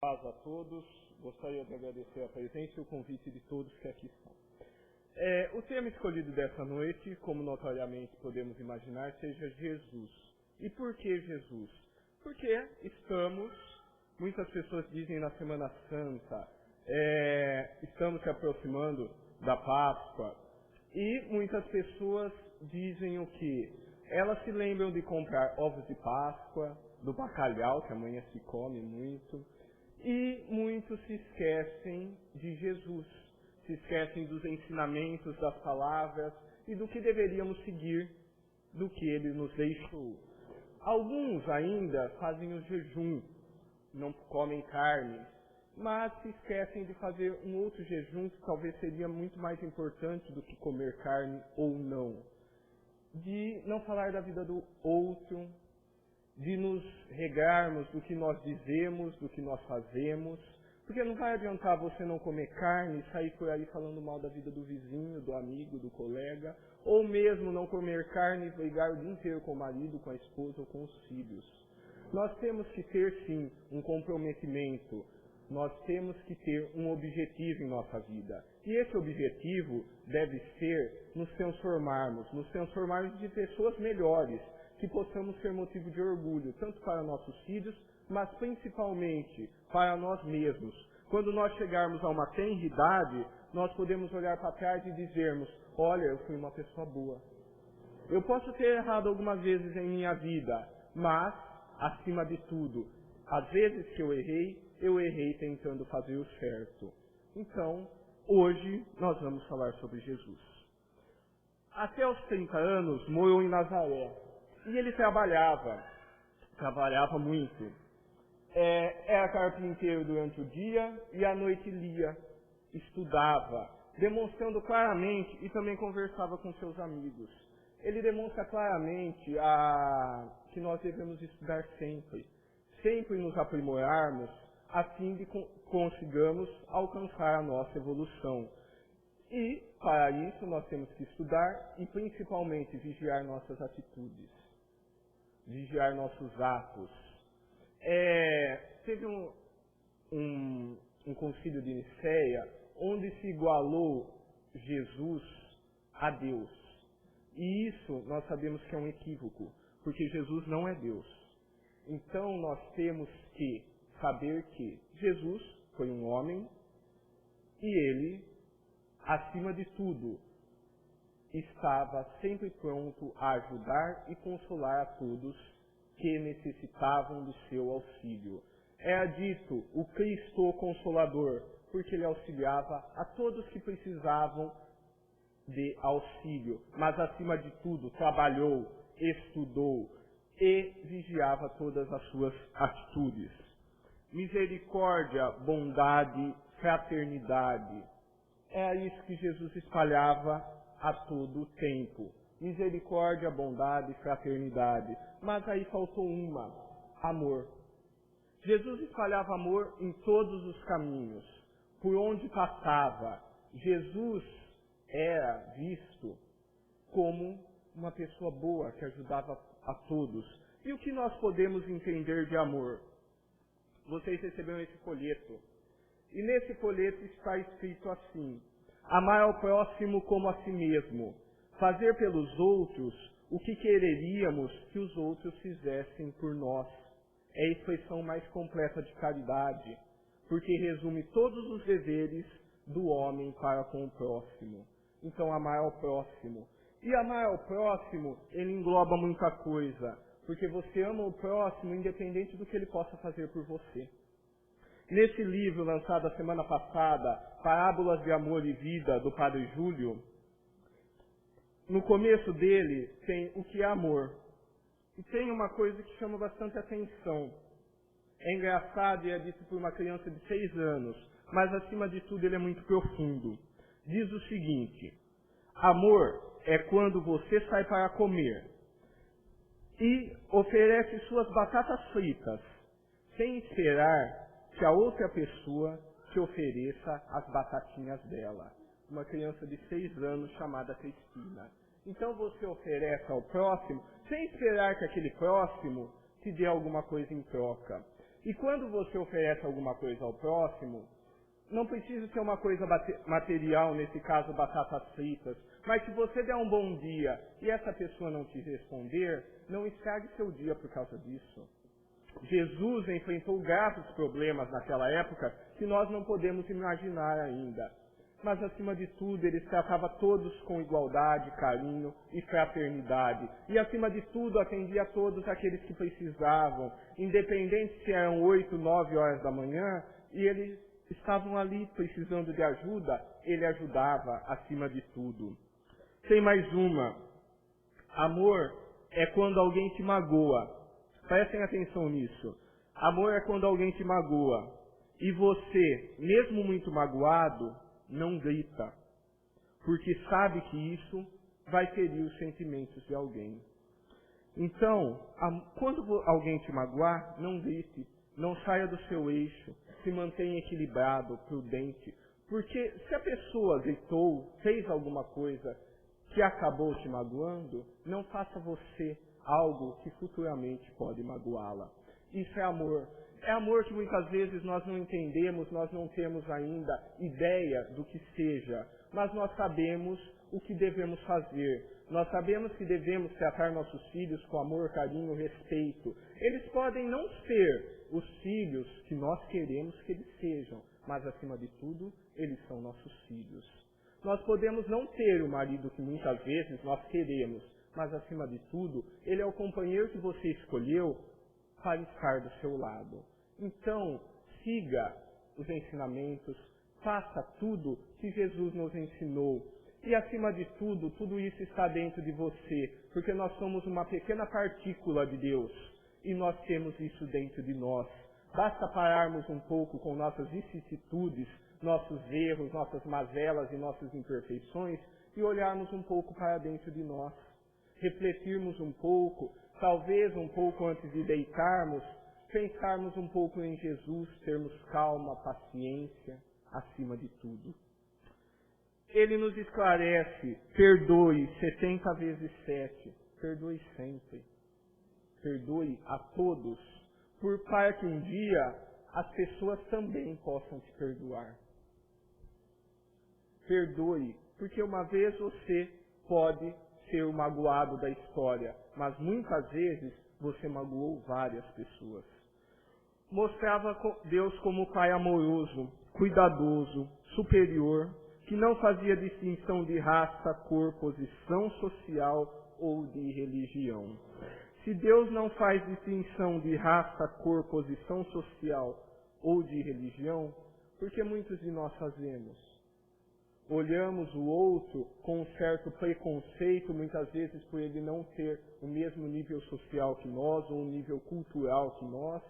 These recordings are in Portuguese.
Paz a todos, gostaria de agradecer a presença e o convite de todos que aqui estão. O tema escolhido dessa noite, como notoriamente podemos imaginar, seja Jesus. E por que Jesus? Porque muitas pessoas dizem na Semana Santa, estamos se aproximando da Páscoa, e muitas pessoas dizem o quê? Elas se lembram de comprar ovos de Páscoa, do bacalhau, que amanhã se come muito, e muitos se esquecem de Jesus, se esquecem dos ensinamentos, das palavras e do que deveríamos seguir, do que Ele nos deixou. Alguns ainda fazem o jejum, não comem carne, mas se esquecem de fazer um outro jejum que talvez seria muito mais importante do que comer carne ou não. De não falar da vida do outro, de nos regarmos do que nós dizemos, do que nós fazemos, porque não vai adiantar você não comer carne e sair por aí falando mal da vida do vizinho, do amigo, do colega, ou mesmo não comer carne e brigar o dia inteiro com o marido, com a esposa ou com os filhos. Nós temos que ter sim um comprometimento, nós temos que ter um objetivo em nossa vida. E esse objetivo deve ser nos transformarmos de pessoas melhores, que possamos ser motivo de orgulho, tanto para nossos filhos, mas principalmente para nós mesmos. Quando nós chegarmos a uma tenra idade, nós podemos olhar para trás e dizermos, olha, eu fui uma pessoa boa. Eu posso ter errado algumas vezes em minha vida, mas, acima de tudo, às vezes que eu errei tentando fazer o certo. Então, hoje nós vamos falar sobre Jesus. Até os 30 anos, morou em Nazaré. E ele trabalhava muito. Era carpinteiro durante o dia e à noite lia, estudava, demonstrando claramente e também conversava com seus amigos. Ele demonstra claramente que nós devemos estudar sempre nos aprimorarmos, a fim de consigamos alcançar a nossa evolução. E, para isso, nós temos que estudar e, principalmente, vigiar nossas atitudes. Vigiar nossos atos. Teve um concílio de Nicéia onde se igualou Jesus a Deus. E isso nós sabemos que é um equívoco, porque Jesus não é Deus. Então nós temos que saber que Jesus foi um homem e ele, acima de tudo, estava sempre pronto a ajudar e consolar a todos que necessitavam do seu auxílio. Era dito o Cristo Consolador, porque ele auxiliava a todos que precisavam de auxílio, mas acima de tudo trabalhou, estudou e vigiava todas as suas atitudes. Misericórdia, bondade, fraternidade. Era isso que Jesus espalhava a todo o tempo. Misericórdia, bondade, fraternidade. Mas aí faltou amor. Jesus espalhava amor em todos os caminhos, por onde passava. Jesus era visto como uma pessoa boa, que ajudava a todos. E o que nós podemos entender de amor? Vocês receberam esse folheto. E nesse folheto está escrito assim: amar ao próximo como a si mesmo, fazer pelos outros o que quereríamos que os outros fizessem por nós. É a expressão mais completa de caridade, porque resume todos os deveres do homem para com o próximo. Então, amar ao próximo. E amar ao próximo, ele engloba muita coisa, porque você ama o próximo independente do que ele possa fazer por você. Nesse livro, lançado a semana passada, Parábolas de Amor e Vida, do Padre Júlio, no começo dele tem o que é amor. E tem uma coisa que chama bastante atenção. É engraçado e é dito por uma criança de 6 anos, mas acima de tudo ele é muito profundo. Diz o seguinte: amor é quando você sai para comer e oferece suas batatas fritas, sem esperar que a outra pessoa te ofereça as batatinhas dela. Uma criança de 6 anos chamada Cristina. Então você oferece ao próximo, sem esperar que aquele próximo te dê alguma coisa em troca. E quando você oferece alguma coisa ao próximo, não precisa ser uma coisa material, nesse caso batatas fritas, mas se você der um bom dia e essa pessoa não te responder, não estrague seu dia por causa disso. Jesus enfrentou graves problemas naquela época que nós não podemos imaginar ainda. Mas, acima de tudo, ele tratava todos com igualdade, carinho e fraternidade. E, acima de tudo, atendia a todos aqueles que precisavam, independente se eram 8, 9 horas da manhã, e eles estavam ali precisando de ajuda, ele ajudava acima de tudo. Tem mais uma. Amor é quando alguém te magoa. Prestem atenção nisso. Amor é quando alguém te magoa. E você, mesmo muito magoado, não grita. Porque sabe que isso vai ferir os sentimentos de alguém. Então, quando alguém te magoar, não grite. Não saia do seu eixo. Se mantenha equilibrado, prudente. Porque se a pessoa gritou, fez alguma coisa que acabou te magoando, não faça você algo que futuramente pode magoá-la. Isso é amor. É amor que muitas vezes nós não entendemos, nós não temos ainda ideia do que seja, mas nós sabemos o que devemos fazer. Nós sabemos que devemos tratar nossos filhos com amor, carinho, respeito. Eles podem não ser os filhos que nós queremos que eles sejam, mas acima de tudo, eles são nossos filhos. Nós podemos não ter o marido que muitas vezes nós queremos, mas acima de tudo, ele é o companheiro que você escolheu para estar do seu lado. Então, siga os ensinamentos, faça tudo que Jesus nos ensinou. E acima de tudo, tudo isso está dentro de você, porque nós somos uma pequena partícula de Deus, e nós temos isso dentro de nós. Basta pararmos um pouco com nossas vicissitudes, nossos erros, nossas mazelas e nossas imperfeições, e olharmos um pouco para dentro de nós. Refletirmos um pouco, talvez um pouco antes de deitarmos, pensarmos um pouco em Jesus, termos calma, paciência, acima de tudo. Ele nos esclarece, perdoe 70 vezes 7, perdoe sempre, perdoe a todos, para que um dia as pessoas também possam te perdoar. Perdoe, porque uma vez você pode ser o magoado da história, mas muitas vezes você magoou várias pessoas. Mostrava Deus como Pai amoroso, cuidadoso, superior, que não fazia distinção de raça, cor, posição social ou de religião. Se Deus não faz distinção de raça, cor, posição social ou de religião, por que muitos de nós fazemos? Olhamos o outro com um certo preconceito, muitas vezes por ele não ter o mesmo nível social que nós, ou um nível cultural que nós.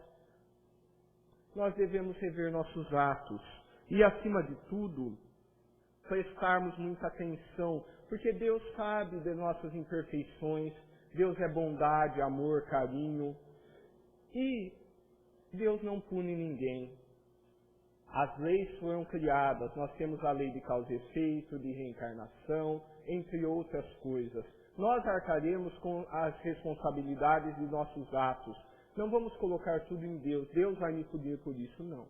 Nós devemos rever nossos atos e, acima de tudo, prestarmos muita atenção, porque Deus sabe de nossas imperfeições, Deus é bondade, amor, carinho, e Deus não pune ninguém. As leis foram criadas, nós temos a lei de causa e efeito, de reencarnação, entre outras coisas. Nós arcaremos com as responsabilidades de nossos atos. Não vamos colocar tudo em Deus. Deus vai me punir por isso, não.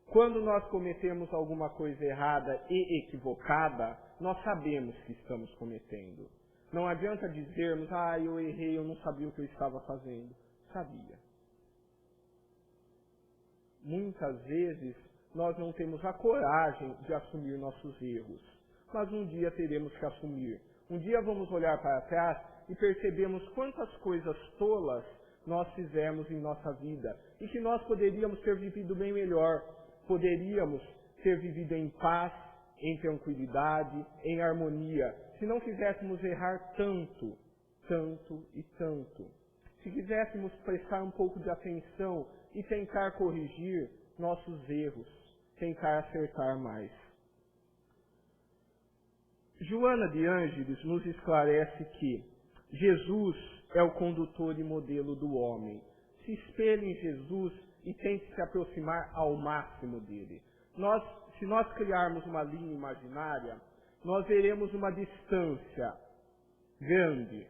Quando nós cometemos alguma coisa errada e equivocada, nós sabemos que estamos cometendo. Não adianta dizermos, eu errei, eu não sabia o que eu estava fazendo. Sabia. Muitas vezes nós não temos a coragem de assumir nossos erros, mas um dia teremos que assumir. Um dia vamos olhar para trás e percebemos quantas coisas tolas nós fizemos em nossa vida e que nós poderíamos ter vivido bem melhor, poderíamos ter vivido em paz, em tranquilidade, em harmonia, se não quiséssemos errar tanto, tanto e tanto. Se quiséssemos prestar um pouco de atenção e tentar corrigir nossos erros, tentar acertar mais. Joana de Ângeles nos esclarece que Jesus é o condutor e modelo do homem. Se espelhe em Jesus e tente se aproximar ao máximo dele. Se nós criarmos uma linha imaginária, nós veremos uma distância grande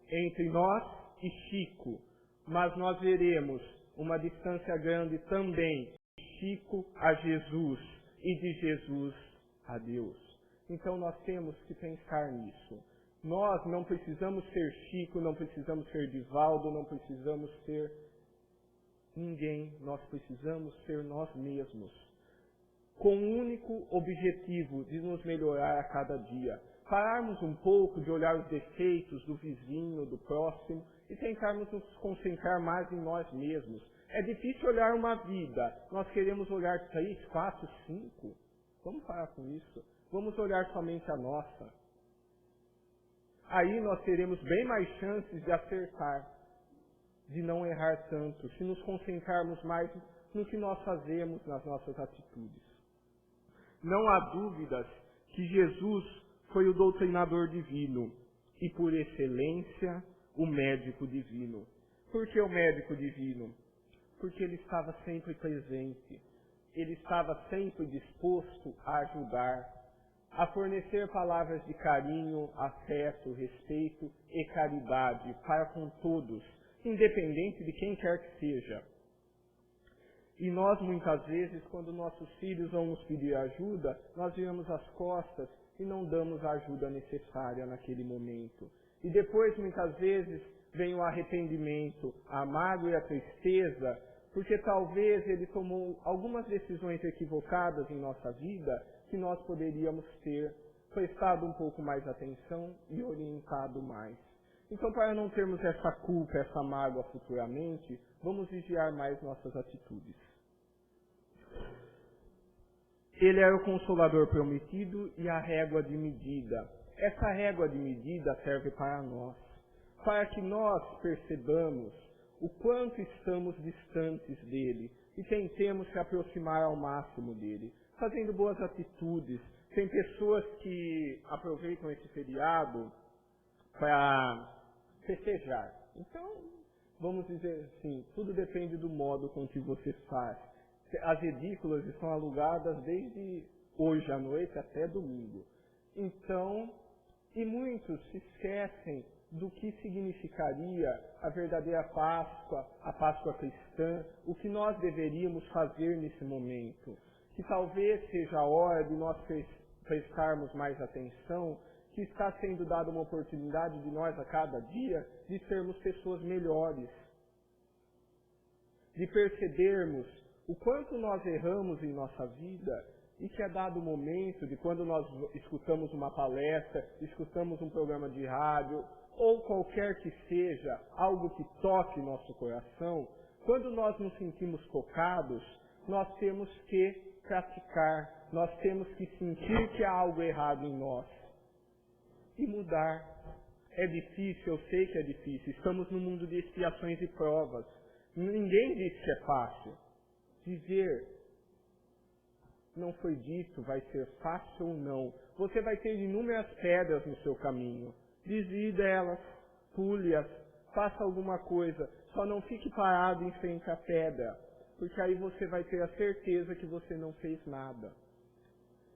entre nós e Chico, mas nós veremos uma distância grande também de Chico a Jesus e de Jesus a Deus. Então nós temos que pensar nisso. Nós não precisamos ser Chico, não precisamos ser Divaldo, não precisamos ser ninguém. Nós precisamos ser nós mesmos, com o único objetivo de nos melhorar a cada dia. Pararmos um pouco de olhar os defeitos do vizinho, do próximo, e tentarmos nos concentrar mais em nós mesmos. É difícil olhar uma vida. Nós queremos olhar 3, 4, 5. Vamos parar com isso. Vamos olhar somente a nossa. Aí nós teremos bem mais chances de acertar, de não errar tanto, se nos concentrarmos mais no que nós fazemos, nas nossas atitudes. Não há dúvidas que Jesus foi o doutrinador divino e, por excelência, o médico divino. Por que o médico divino? Porque ele estava sempre presente. Ele estava sempre disposto a ajudar, a fornecer palavras de carinho, afeto, respeito e caridade para com todos, independente de quem quer que seja. E nós, muitas vezes, quando nossos filhos vão nos pedir ajuda, nós viramos as costas e não damos a ajuda necessária naquele momento. E depois, muitas vezes, vem o arrependimento, a mágoa e a tristeza, porque talvez ele tomou algumas decisões equivocadas em nossa vida que nós poderíamos ter prestado um pouco mais atenção e orientado mais. Então, para não termos essa culpa, essa mágoa futuramente, vamos vigiar mais nossas atitudes. Ele era o Consolador prometido e a régua de medida. Essa régua de medida serve para nós, para que nós percebamos o quanto estamos distantes dele e tentemos se aproximar ao máximo dele, fazendo boas atitudes. Tem pessoas que aproveitam esse feriado para festejar. Então, vamos dizer assim, tudo depende do modo com que você faz. As edículas estão alugadas desde hoje à noite até domingo. Então, e muitos se esquecem do que significaria a verdadeira Páscoa, a Páscoa cristã, o que nós deveríamos fazer nesse momento. Que talvez seja a hora de nós prestarmos mais atenção, que está sendo dada uma oportunidade de nós a cada dia de sermos pessoas melhores, de percebermos o quanto nós erramos em nossa vida e que é dado o momento de quando nós escutamos uma palestra, escutamos um programa de rádio ou qualquer que seja algo que toque nosso coração, quando nós nos sentimos tocados, nós temos que praticar, nós temos que sentir que há algo errado em nós e mudar. É difícil, eu sei que é difícil, estamos num mundo de expiações e provas. Ninguém diz que é fácil. Dizer não foi dito, vai ser fácil ou não. Você vai ter inúmeras pedras no seu caminho. Desvie delas, pule-as, faça alguma coisa. Só não fique parado em frente à pedra, porque aí você vai ter a certeza que você não fez nada.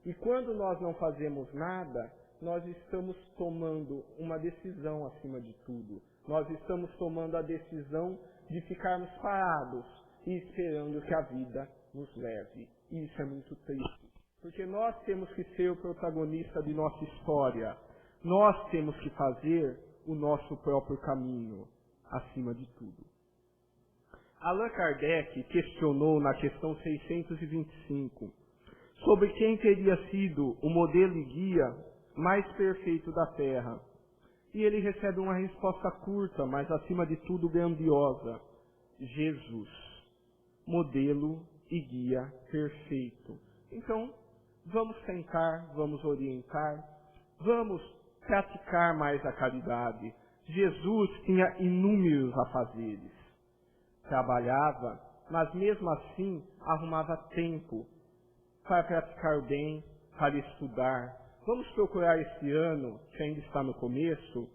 E quando nós não fazemos nada, nós estamos tomando uma decisão acima de tudo. Nós estamos tomando a decisão de ficarmos parados e esperando que a vida nos leve. E isso é muito triste, porque nós temos que ser o protagonista de nossa história. Nós temos que fazer o nosso próprio caminho, acima de tudo. Allan Kardec questionou na questão 625 sobre quem teria sido o modelo e guia mais perfeito da Terra. E ele recebe uma resposta curta, mas acima de tudo grandiosa. Jesus, modelo e guia perfeito. Então, vamos tentar, vamos orientar, vamos praticar mais a caridade. Jesus tinha inúmeros afazeres. Trabalhava, mas mesmo assim arrumava tempo para praticar o bem, para estudar. Vamos procurar esse ano, que ainda está no começo,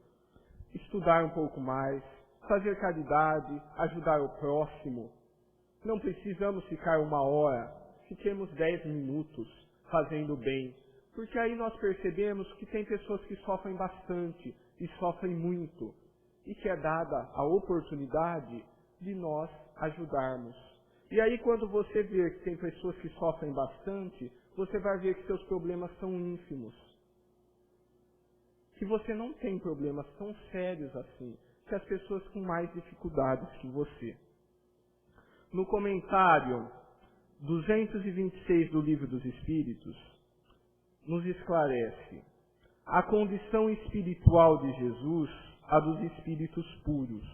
estudar um pouco mais, fazer caridade, ajudar o próximo. Não precisamos ficar 1 hora, fiquemos 10 minutos fazendo bem, porque aí nós percebemos que tem pessoas que sofrem bastante e sofrem muito, e que é dada a oportunidade de nós ajudarmos. E aí quando você vê que tem pessoas que sofrem bastante, você vai ver que seus problemas são ínfimos. Que você não tem problemas tão sérios assim, que as pessoas com mais dificuldades que você. No comentário 226 do Livro dos Espíritos, nos esclarece a condição espiritual de Jesus, a dos espíritos puros,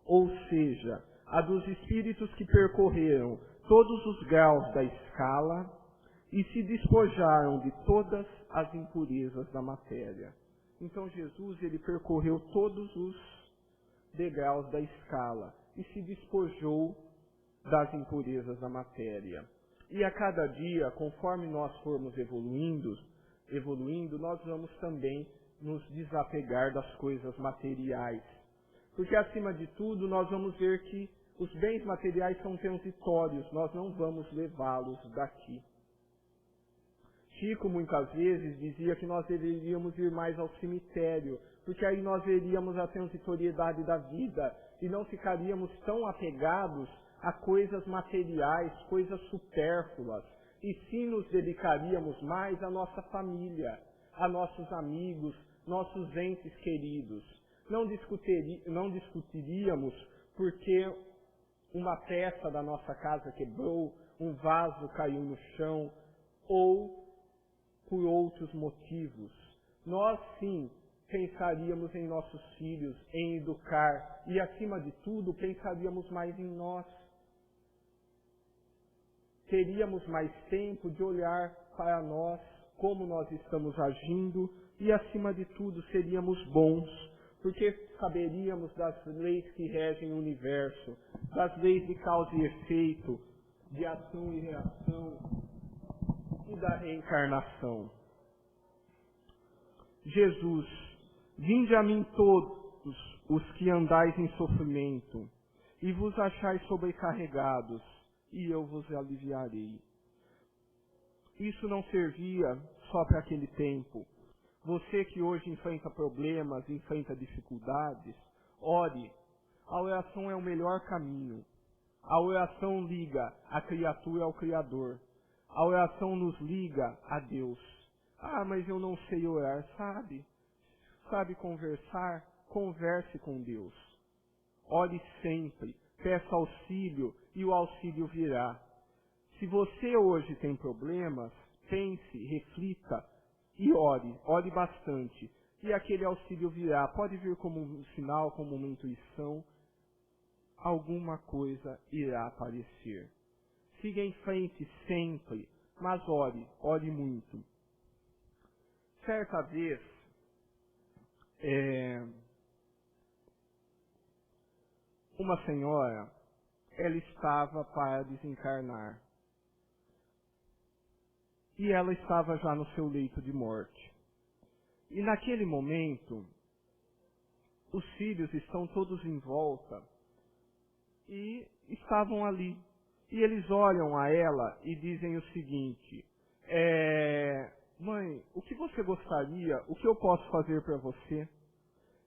ou seja, a dos espíritos que percorreram todos os graus da escala e se despojaram de todas as impurezas da matéria. Então Jesus, ele percorreu todos os degraus da escala e se despojou das impurezas da matéria. E a cada dia, conforme nós formos evoluindo, nós vamos também nos desapegar das coisas materiais. Porque, acima de tudo, nós vamos ver que os bens materiais são transitórios, nós não vamos levá-los daqui. Chico, muitas vezes, dizia que nós deveríamos ir mais ao cemitério, porque aí nós veríamos a transitoriedade da vida e não ficaríamos tão apegados a coisas materiais, coisas supérfluas, e sim nos dedicaríamos mais à nossa família, a nossos amigos, nossos entes queridos. Não discutiríamos porque uma peça da nossa casa quebrou, um vaso caiu no chão, ou por outros motivos. Nós, sim, pensaríamos em nossos filhos, em educar, e, acima de tudo, pensaríamos mais em nós. Teríamos mais tempo de olhar para nós, como nós estamos agindo, e, acima de tudo, seríamos bons, porque saberíamos das leis que regem o universo, das leis de causa e efeito, de ação e reação, e da reencarnação. Jesus, vinde a mim todos os que andais em sofrimento, e vos achais sobrecarregados, e eu vos aliviarei. Isso não servia só para aquele tempo. Você que hoje enfrenta problemas, enfrenta dificuldades, ore. A oração é o melhor caminho. A oração liga a criatura ao Criador. A oração nos liga a Deus. Ah, mas eu não sei orar, sabe? Sabe conversar? Converse com Deus. Ore sempre, peça auxílio e o auxílio virá. Se você hoje tem problemas, pense, reflita e ore bastante. E aquele auxílio virá, pode vir como um sinal, como uma intuição, alguma coisa irá aparecer. Siga em frente sempre, mas ore muito. Certa vez, uma senhora, ela estava para desencarnar. E ela estava já no seu leito de morte. E naquele momento, os filhos estão todos em volta e estavam ali. E eles olham a ela e dizem o seguinte: mãe, o que você gostaria? O que eu posso fazer para você?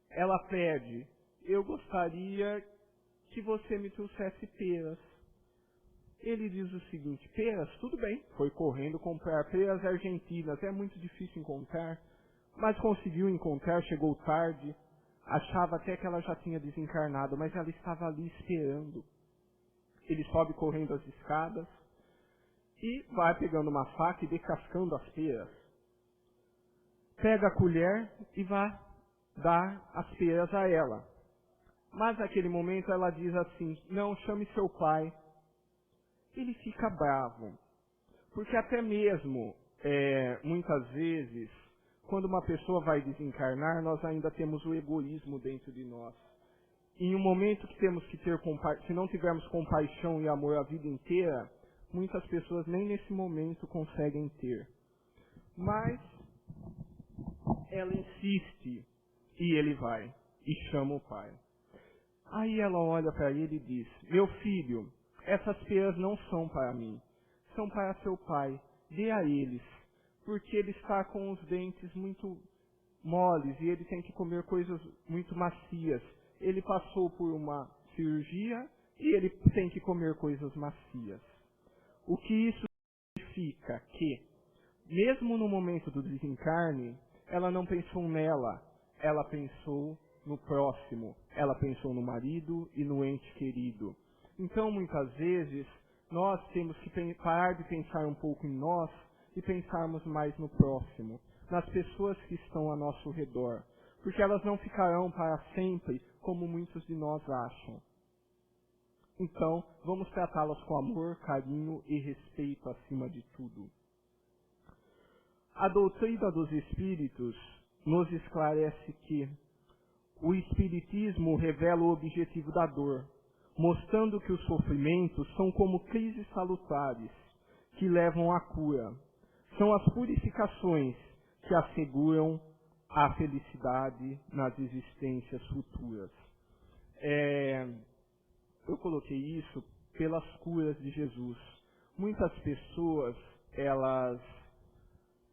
Ela pede: eu gostaria que você me trouxesse peras. Ele diz o seguinte: peras, tudo bem. Foi correndo comprar peras argentinas. É muito difícil encontrar, mas conseguiu encontrar, chegou tarde. Achava até que ela já tinha desencarnado, mas ela estava ali esperando. Ele sobe correndo as escadas e vai pegando uma faca e descascando as peras. Pega a colher e vai dar as peras a ela. Mas naquele momento ela diz assim: não, chame seu pai. Ele fica bravo, porque até mesmo, muitas vezes, quando uma pessoa vai desencarnar, nós ainda temos o egoísmo dentro de nós. Em um momento que temos que ter se não tivermos compaixão e amor a vida inteira, muitas pessoas nem nesse momento conseguem ter. Mas ela insiste e ele vai e chama o pai. Aí ela olha para ele e diz: meu filho, essas peras não são para mim, são para seu pai, dê a eles, porque ele está com os dentes muito moles e ele tem que comer coisas muito macias. Ele passou por uma cirurgia e ele tem que comer coisas macias. O que isso significa? Que, mesmo no momento do desencarne, ela não pensou nela, ela pensou no próximo, ela pensou no marido e no ente querido. Então, muitas vezes, nós temos que parar de pensar um pouco em nós e pensarmos mais no próximo, nas pessoas que estão ao nosso redor, porque elas não ficarão para sempre como muitos de nós acham. Então, vamos tratá-las com amor, carinho e respeito acima de tudo. A doutrina dos espíritos nos esclarece que o espiritismo revela o objetivo da dor, mostrando que os sofrimentos são como crises salutares que levam à cura. São as purificações que asseguram a felicidade nas existências futuras. Eu coloquei isso pelas curas de Jesus. Muitas pessoas, elas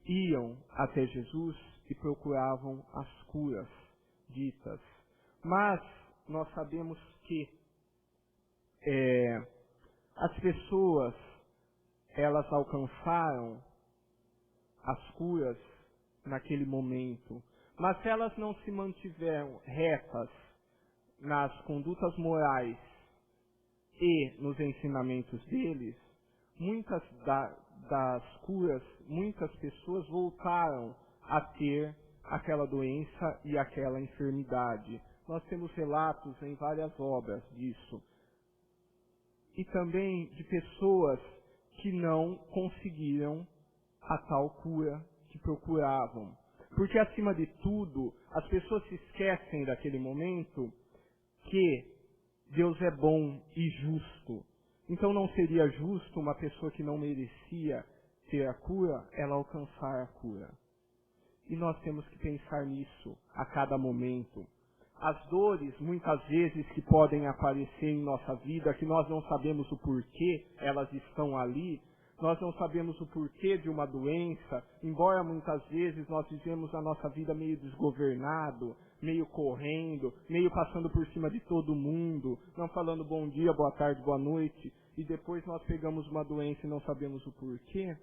iam até Jesus e procuravam as curas ditas. Mas nós sabemos que as pessoas, elas alcançaram as curas naquele momento. Mas se elas não se mantiveram retas nas condutas morais e nos ensinamentos deles, muitas das curas, muitas pessoas voltaram a ter aquela doença e aquela enfermidade. Nós temos relatos em várias obras disso. E também de pessoas que não conseguiram a tal cura que procuravam. Porque, acima de tudo, as pessoas se esquecem daquele momento que Deus é bom e justo. Então não seria justo uma pessoa que não merecia ter a cura, ela alcançar a cura. E nós temos que pensar nisso a cada momento. As dores, muitas vezes, que podem aparecer em nossa vida, que nós não sabemos o porquê elas estão ali, nós não sabemos o porquê de uma doença, embora muitas vezes nós vivemos a nossa vida meio desgovernado, meio correndo, meio passando por cima de todo mundo, não falando bom dia, boa tarde, boa noite, e depois nós pegamos uma doença e não sabemos o porquê.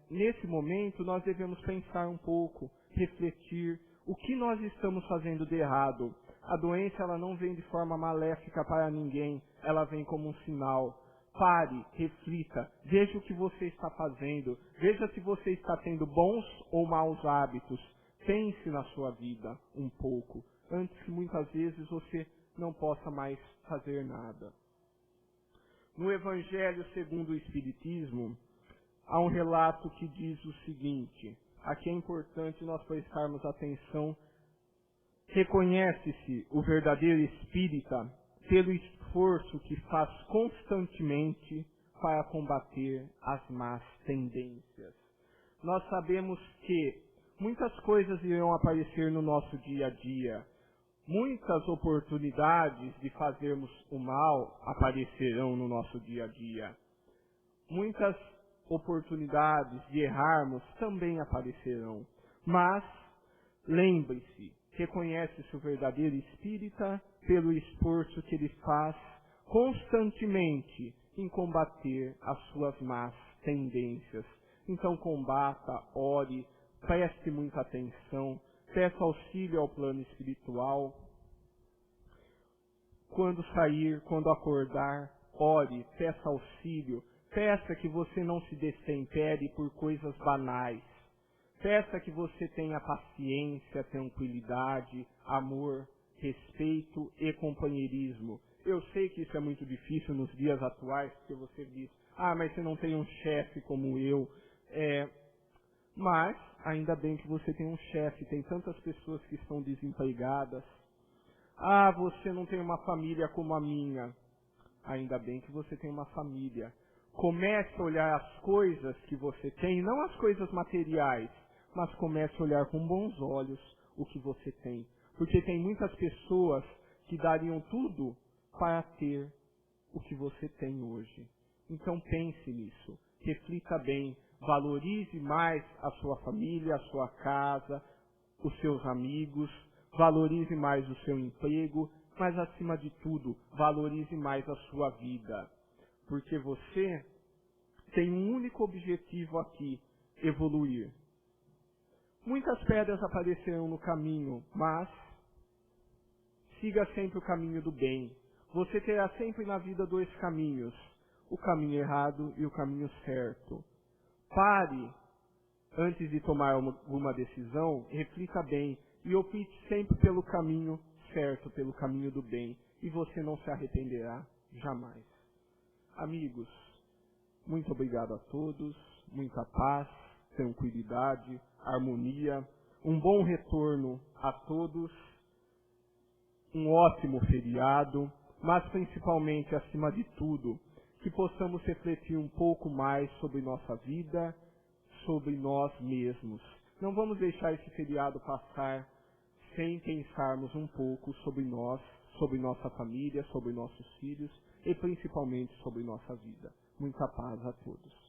Nesse momento nós devemos pensar um pouco, refletir o que nós estamos fazendo de errado. A doença, ela não vem de forma maléfica para ninguém, ela vem como um sinal. Pare, reflita, veja o que você está fazendo, veja se você está tendo bons ou maus hábitos. Pense na sua vida um pouco, antes que muitas vezes você não possa mais fazer nada. No Evangelho segundo o Espiritismo, há um relato que diz o seguinte, aqui é importante nós prestarmos atenção. Reconhece-se o verdadeiro espírita pelo esforço que faz constantemente para combater as más tendências. Nós sabemos que muitas coisas irão aparecer no nosso dia a dia. Muitas oportunidades de fazermos o mal aparecerão no nosso dia a dia. Muitas oportunidades de errarmos também aparecerão. Mas, lembre-se, reconhece-se o verdadeiro espírita pelo esforço que ele faz constantemente em combater as suas más tendências. Então combata, ore, preste muita atenção, peça auxílio ao plano espiritual. Quando sair, quando acordar, ore, peça auxílio, peça que você não se destempere por coisas banais. Peça que você tenha paciência, tranquilidade, amor, respeito e companheirismo. Eu sei que isso é muito difícil nos dias atuais, porque você diz, mas você não tem um chefe como eu. Mas, ainda bem que você tem um chefe, tem tantas pessoas que estão desempregadas. Você não tem uma família como a minha. Ainda bem que você tem uma família. Comece a olhar as coisas que você tem, não as coisas materiais, mas comece a olhar com bons olhos o que você tem. Porque tem muitas pessoas que dariam tudo para ter o que você tem hoje. Então pense nisso, reflita bem, valorize mais a sua família, a sua casa, os seus amigos, valorize mais o seu emprego, mas acima de tudo, valorize mais a sua vida, porque você tem um único objetivo aqui, evoluir. Muitas pedras aparecerão no caminho, mas siga sempre o caminho do bem. Você terá sempre na vida dois caminhos, o caminho errado e o caminho certo. Pare, antes de tomar alguma decisão, reflita bem e opte sempre pelo caminho certo, pelo caminho do bem, e você não se arrependerá jamais. Amigos, muito obrigado a todos, muita paz, tranquilidade, harmonia, um bom retorno a todos, um ótimo feriado, mas principalmente, acima de tudo, que possamos refletir um pouco mais sobre nossa vida, sobre nós mesmos. Não vamos deixar esse feriado passar sem pensarmos um pouco sobre nós, sobre nossa família, sobre nossos filhos e principalmente sobre nossa vida. Muita paz a todos.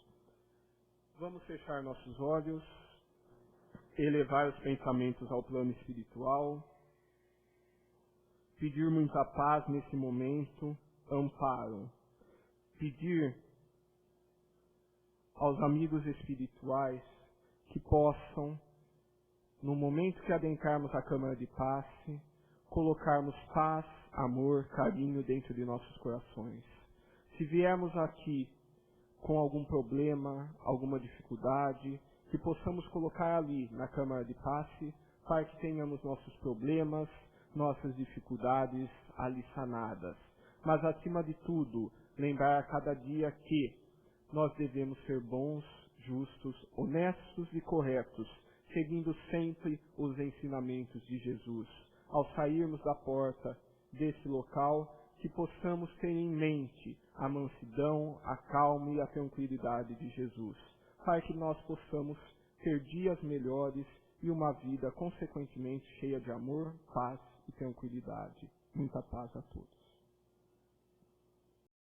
Vamos fechar nossos olhos, elevar os pensamentos ao plano espiritual, pedir muita paz nesse momento, amparo, pedir aos amigos espirituais que possam, no momento que adentrarmos a câmara de passe, colocarmos paz, amor, carinho dentro de nossos corações. Se viermos aqui com algum problema, alguma dificuldade, que possamos colocar ali na câmara de passe, para que tenhamos nossos problemas, nossas dificuldades ali sanadas. Mas, acima de tudo, lembrar a cada dia que nós devemos ser bons, justos, honestos e corretos, seguindo sempre os ensinamentos de Jesus. Ao sairmos da porta desse local, que possamos ter em mente a mansidão, a calma e a tranquilidade de Jesus, para que nós possamos ter dias melhores e uma vida, consequentemente, cheia de amor, paz e tranquilidade. Muita paz a todos.